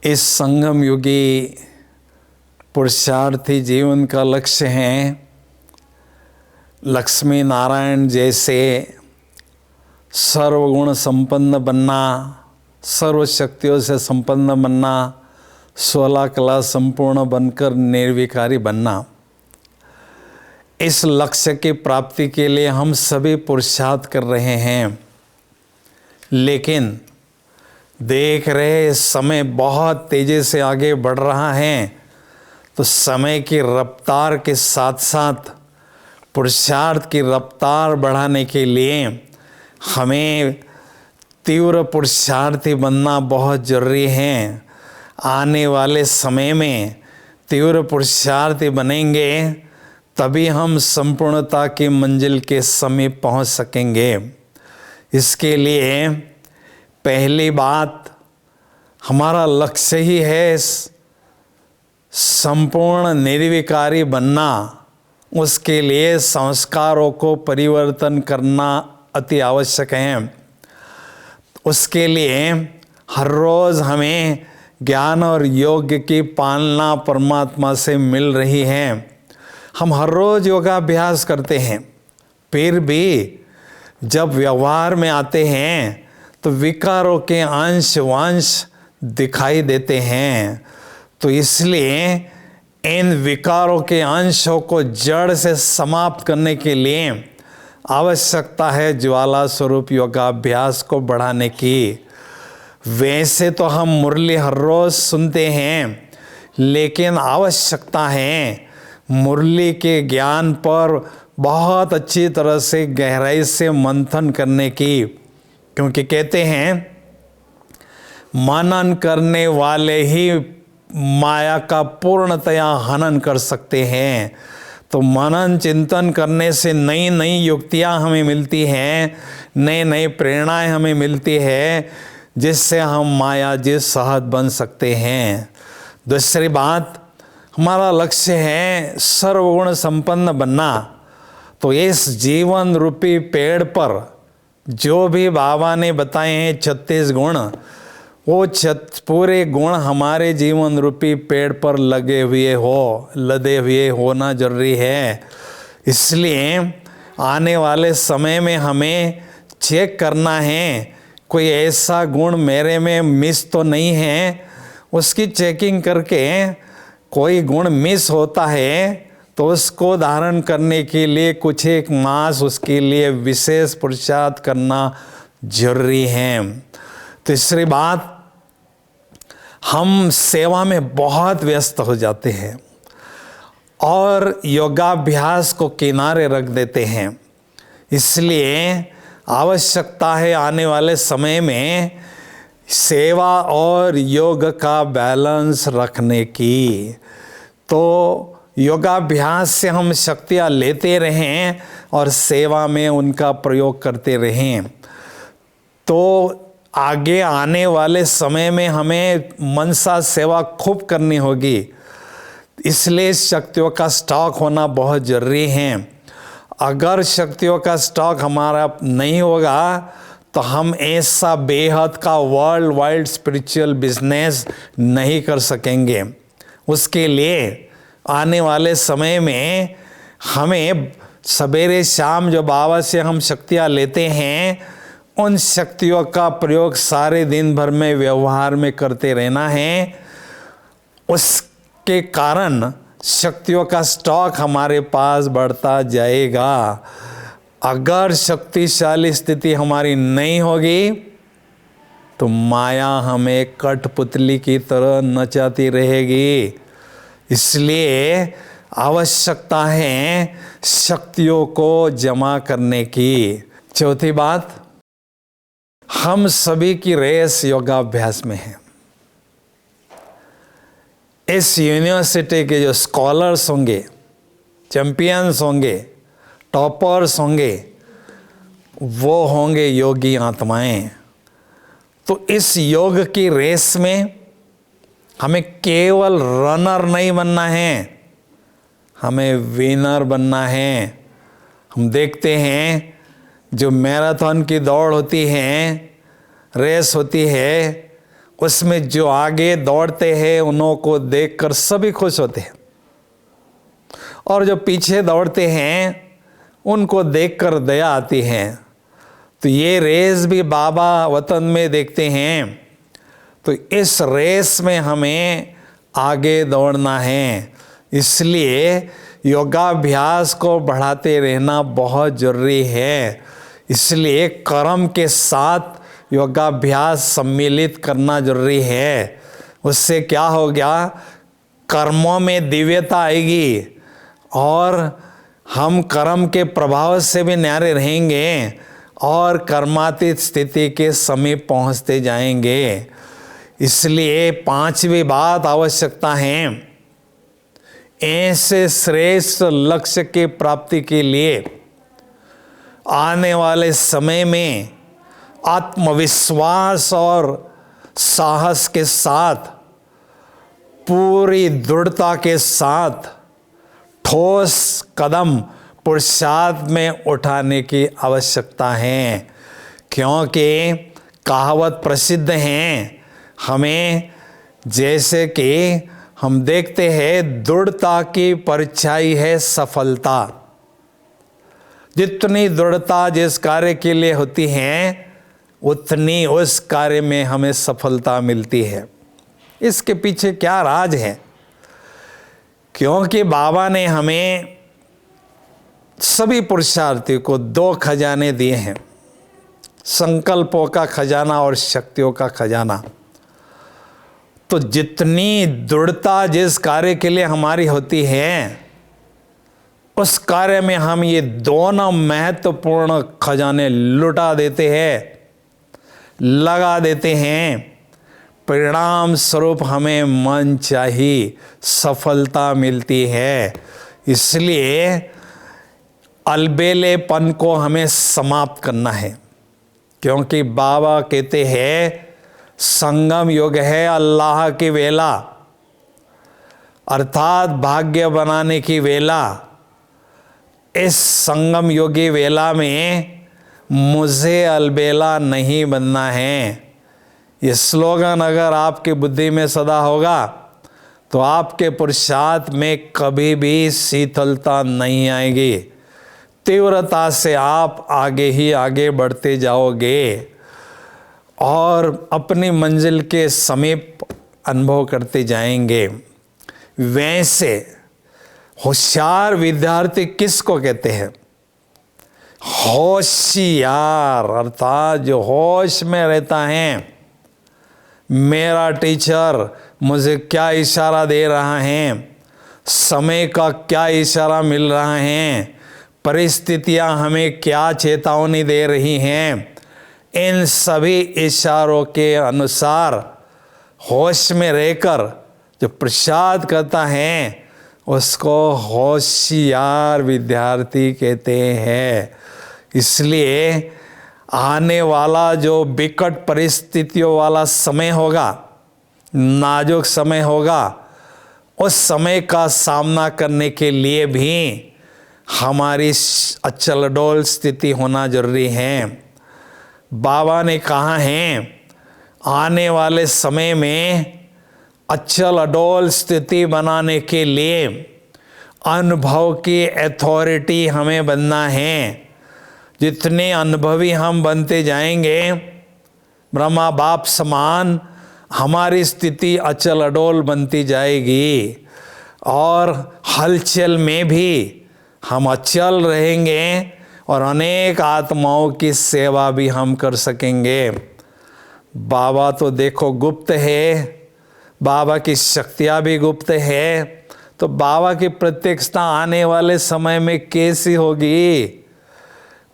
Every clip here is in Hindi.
इस संगम युगी पुरुषार्थी जीवन का लक्ष्य है लक्ष्मी नारायण जैसे सर्वगुण संपन्न बनना, सर्व शक्तियों से संपन्न बनना, 16 कला संपूर्ण बनकर निर्विकारी बनना। इस लक्ष्य की प्राप्ति के लिए हम सभी पुरुषार्थ कर रहे हैं, लेकिन देख रहे समय बहुत तेज़ी से आगे बढ़ रहा है, तो समय की रफ्तार के साथ साथ पुरुषार्थ की रफ्तार बढ़ाने के लिए हमें तीव्र पुरुषार्थी बनना बहुत ज़रूरी है। आने वाले समय में तीव्र पुरुषार्थी बनेंगे तभी हम संपूर्णता की मंजिल के समीप पहुंच सकेंगे। इसके लिए पहली बात, हमारा लक्ष्य ही है संपूर्ण निर्विकारी बनना। उसके लिए संस्कारों को परिवर्तन करना अति आवश्यक है। उसके लिए हर रोज़ हमें ज्ञान और योग की पालना परमात्मा से मिल रही है। हम हर रोज़ योगाभ्यास करते हैं, फिर भी जब व्यवहार में आते हैं तो विकारों के अंश वांश दिखाई देते हैं। तो इसलिए इन विकारों के अंशों को जड़ से समाप्त करने के लिए आवश्यकता है ज्वाला स्वरूप योगाभ्यास को बढ़ाने की। वैसे तो हम मुरली हर रोज़ सुनते हैं, लेकिन आवश्यकता है मुरली के ज्ञान पर बहुत अच्छी तरह से गहराई से मंथन करने की, क्योंकि कहते हैं मनन करने वाले ही माया का पूर्णतया हनन कर सकते हैं। तो मनन चिंतन करने से नई नई युक्तियाँ हमें मिलती हैं, नई नई प्रेरणाएं हमें मिलती है, जिससे हम माया जी सहज बन सकते हैं। दूसरी बात, हमारा लक्ष्य है सर्वगुण संपन्न बनना। तो इस जीवन रूपी पेड़ पर जो भी बाबा ने बताए हैं 36 गुण, वो पूरे गुण हमारे जीवन रूपी पेड़ पर लदे हुए होना जरूरी है। इसलिए आने वाले समय में हमें चेक करना है कोई ऐसा गुण मेरे में मिस तो नहीं है। उसकी चेकिंग करके कोई गुण मिस होता है तो उसको धारण करने के लिए कुछ एक मास उसके लिए विशेष पुरुषार्थ करना जरूरी है। तीसरी बात, हम सेवा में बहुत व्यस्त हो जाते हैं और योगाभ्यास को किनारे रख देते हैं। इसलिए आवश्यकता है आने वाले समय में सेवा और योग का बैलेंस रखने की। तो योगाभ्यास से हम शक्तियाँ लेते रहें और सेवा में उनका प्रयोग करते रहें, तो आगे आने वाले समय में हमें मनसा सेवा खूब करनी होगी। इसलिए शक्तियों का स्टॉक होना बहुत ज़रूरी है। अगर शक्तियों का स्टॉक हमारा नहीं होगा तो हम ऐसा बेहद का वर्ल्ड वाइड स्पिरिचुअल बिजनेस नहीं कर सकेंगे। उसके लिए आने वाले समय में हमें सवेरे शाम जो बाबा से हम शक्तियाँ लेते हैं, उन शक्तियों का प्रयोग सारे दिन भर में व्यवहार में करते रहना है। उसके कारण शक्तियों का स्टॉक हमारे पास बढ़ता जाएगा। अगर शक्तिशाली स्थिति हमारी नहीं होगी तो माया हमें कठपुतली की तरह नचाती रहेगी। इसलिए आवश्यकता है शक्तियों को जमा करने की। चौथी बात, हम सभी की रेस योगाभ्यास में है। इस यूनिवर्सिटी के जो स्कॉलर्स होंगे, चैंपियंस होंगे, टॉपर्स होंगे, वो होंगे योगी आत्माएं। तो इस योग की रेस में हमें केवल रनर नहीं बनना है, हमें विनर बनना है। हम देखते हैं जो मैराथन की दौड़ होती है, रेस होती है, उसमें जो आगे दौड़ते हैं उन्हों को देखकर सभी खुश होते हैं, और जो पीछे दौड़ते हैं उनको देखकर दया आती है। तो ये रेस भी बाबा वतन में देखते हैं। तो इस रेस में हमें आगे दौड़ना है, इसलिए योगाभ्यास को बढ़ाते रहना बहुत ज़रूरी है। इसलिए कर्म के साथ योगाभ्यास सम्मिलित करना जरूरी है। उससे क्या हो गया, कर्मों में दिव्यता आएगी और हम कर्म के प्रभाव से भी न्यारे रहेंगे और कर्मातीत स्थिति के समीप पहुंचते जाएंगे। इसलिए पांचवी बात आवश्यकता है, ऐसे श्रेष्ठ लक्ष्य की प्राप्ति के लिए आने वाले समय में आत्मविश्वास और साहस के साथ, पूरी दृढ़ता के साथ ठोस कदम पुरुषार्थ में उठाने की आवश्यकता है। क्योंकि कहावत प्रसिद्ध है हमें, जैसे कि हम देखते हैं दृढ़ता की परछाई है सफलता। जितनी दृढ़ता जिस कार्य के लिए होती है उतनी उस कार्य में हमें सफलता मिलती है। इसके पीछे क्या राज है? क्योंकि बाबा ने हमें सभी पुरुषार्थी को 2 खजाने दिए हैं, संकल्पों का खजाना और शक्तियों का खजाना। तो जितनी दृढ़ता जिस कार्य के लिए हमारी होती है उस कार्य में हम ये दोनों महत्वपूर्ण खजाने लुटा देते हैं, लगा देते हैं, परिणाम स्वरूप हमें मन चाहिए सफलता मिलती है। इसलिए अलबेलेपन को हमें समाप्त करना है। क्योंकि बाबा कहते हैं संगम युग है अल्लाह की वेला, अर्थात भाग्य बनाने की वेला। इस संगम योगी वेला में मुझे अलबेला नहीं बनना है। ये स्लोगन अगर आपकी बुद्धि में सदा होगा तो आपके पुरुषार्थ में कभी भी शीतलता नहीं आएगी, तीव्रता से आप आगे ही आगे बढ़ते जाओगे और अपनी मंजिल के समीप अनुभव करते जाएंगे। वैसे होशियार विद्यार्थी किसको कहते हैं? होशियार, अर्थात जो होश में रहता है, मेरा टीचर मुझे क्या इशारा दे रहा है, समय का क्या इशारा मिल रहा है, परिस्थितियां हमें क्या चेतावनी दे रही हैं, इन सभी इशारों के अनुसार होश में रहकर जो प्रसाद करता है उसको होशियार विद्यार्थी कहते हैं। इसलिए आने वाला जो विकट परिस्थितियों वाला समय होगा, नाजुक समय होगा, उस समय का सामना करने के लिए भी हमारी अचल अडोल स्थिति होना जरूरी है। बाबा ने कहा है आने वाले समय में अचल अडोल स्थिति बनाने के लिए अनुभव की अथॉरिटी हमें बनना है। जितने अनुभवी हम बनते जाएंगे ब्रह्मा बाप समान, हमारी स्थिति अचल अडोल बनती जाएगी और हलचल में भी हम अचल रहेंगे और अनेक आत्माओं की सेवा भी हम कर सकेंगे। बाबा तो देखो गुप्त है, बाबा की शक्तियाँ भी गुप्त है, तो बाबा की प्रत्यक्षता आने वाले समय में कैसी होगी?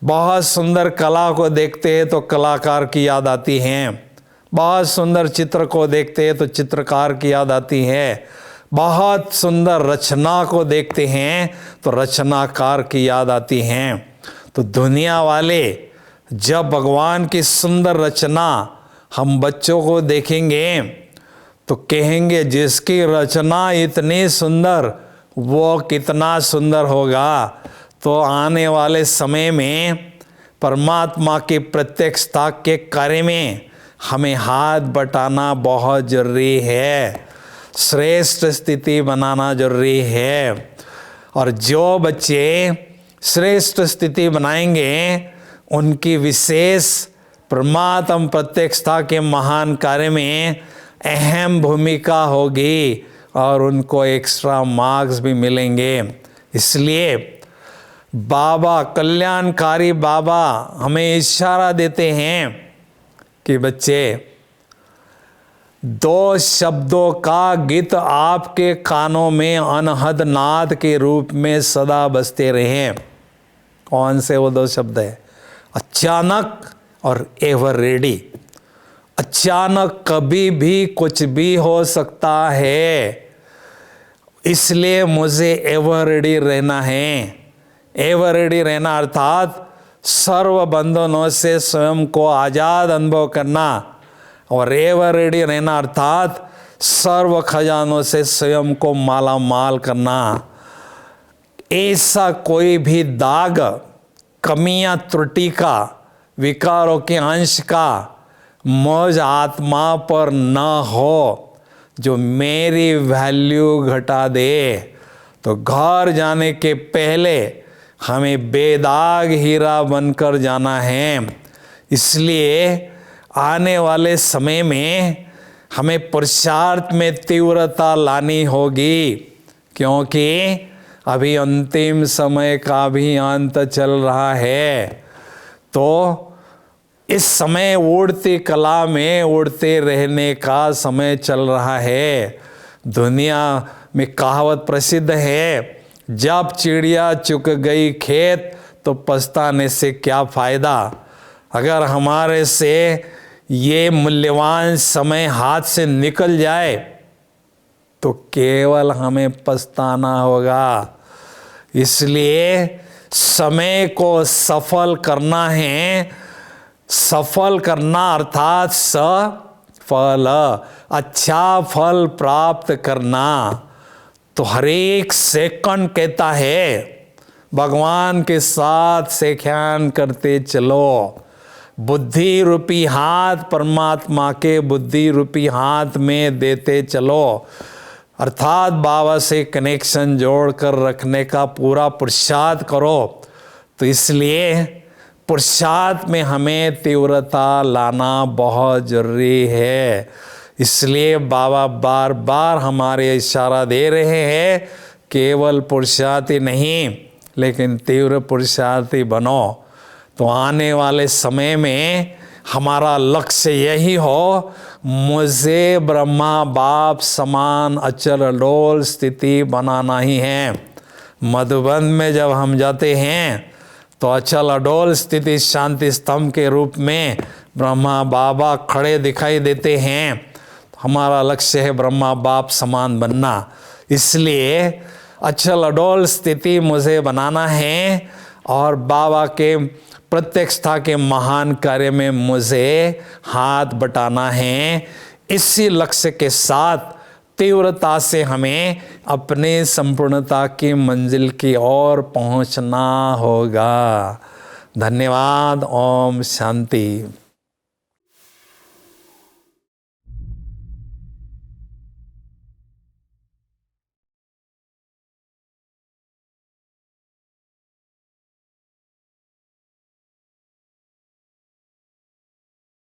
बहुत सुंदर कला को देखते हैं तो कलाकार की याद आती है, बहुत सुंदर चित्र को देखते हैं तो चित्रकार की याद आती है, बहुत सुंदर रचना को देखते हैं तो रचनाकार की याद आती हैं। तो दुनिया वाले जब भगवान की सुंदर रचना हम बच्चों को देखेंगे तो कहेंगे जिसकी रचना इतनी सुंदर वो कितना सुंदर होगा। तो आने वाले समय में परमात्मा की प्रत्यक्षता के कार्य में हमें हाथ बटाना बहुत ज़रूरी है, श्रेष्ठ स्थिति बनाना जरूरी है। और जो बच्चे श्रेष्ठ स्थिति बनाएंगे उनकी विशेष परमात्म प्रत्यक्षता के महान कार्य में अहम भूमिका होगी और उनको एक्स्ट्रा मार्क्स भी मिलेंगे। इसलिए बाबा, कल्याणकारी बाबा हमें इशारा देते हैं कि बच्चे, 2 शब्दों का गीत आपके कानों में अनहद नाद के रूप में सदा बजते रहें। कौन से वो 2 शब्द है? अचानक और एवर रेडी। अचानक कभी भी कुछ भी हो सकता है, इसलिए मुझे एवर रेडी रहना है। एवर रेडी रहना अर्थात सर्व बंधनों से स्वयं को आज़ाद अनुभव करना, और एवर रेडी रहना अर्थात सर्व खजानों से स्वयं को माला माल करना। ऐसा कोई भी दाग, कमियां, त्रुटि का, विकारों के अंश का मुझ आत्मा पर न हो जो मेरी वैल्यू घटा दे। तो घर जाने के पहले हमें बेदाग हीरा बनकर जाना है। इसलिए आने वाले समय में हमें पुरुषार्थ में तीव्रता लानी होगी, क्योंकि अभी अंतिम समय का भी अंत चल रहा है। तो इस समय उड़ती कला में उड़ते रहने का समय चल रहा है। दुनिया में कहावत प्रसिद्ध है, जब चिड़िया चुग गई खेत तो पछताने से क्या फ़ायदा। अगर हमारे से ये मूल्यवान समय हाथ से निकल जाए तो केवल हमें पछताना होगा। इसलिए समय को सफल करना है। सफल करना अर्थात सफल, अच्छा फल प्राप्त करना। तो हर एक सेकंड कहता है भगवान के साथ सेख्यान करते चलो। बुद्धि रूपी हाथ परमात्मा के बुद्धि रूपी हाथ में देते चलो, अर्थात बाबा से कनेक्शन जोड़ कर रखने का पूरा पुरुषार्थ करो। तो इसलिए पुरुषार्थ में हमें तीव्रता लाना बहुत ज़रूरी है। इसलिए बाबा बार बार हमारे इशारा दे रहे हैं, केवल पुरुषार्थी नहीं लेकिन तीव्र पुरुषार्थी बनो। तो आने वाले समय में हमारा लक्ष्य यही हो, मुझे ब्रह्मा बाप समान अचल अडोल स्थिति बनाना ही है। मधुबन में जब हम जाते हैं तो अचल अडोल स्थिति शांति स्तंभ के रूप में ब्रह्मा बाबा खड़े दिखाई देते हैं। हमारा लक्ष्य है ब्रह्मा बाप समान बनना। इसलिए अचल अडोल स्थिति मुझे बनाना है और बाबा के प्रत्यक्षता के महान कार्य में मुझे हाथ बटाना है। इसी लक्ष्य के साथ तीव्रता से हमें अपने संपूर्णता की मंजिल की ओर पहुंचना होगा। धन्यवाद। ओम शांति।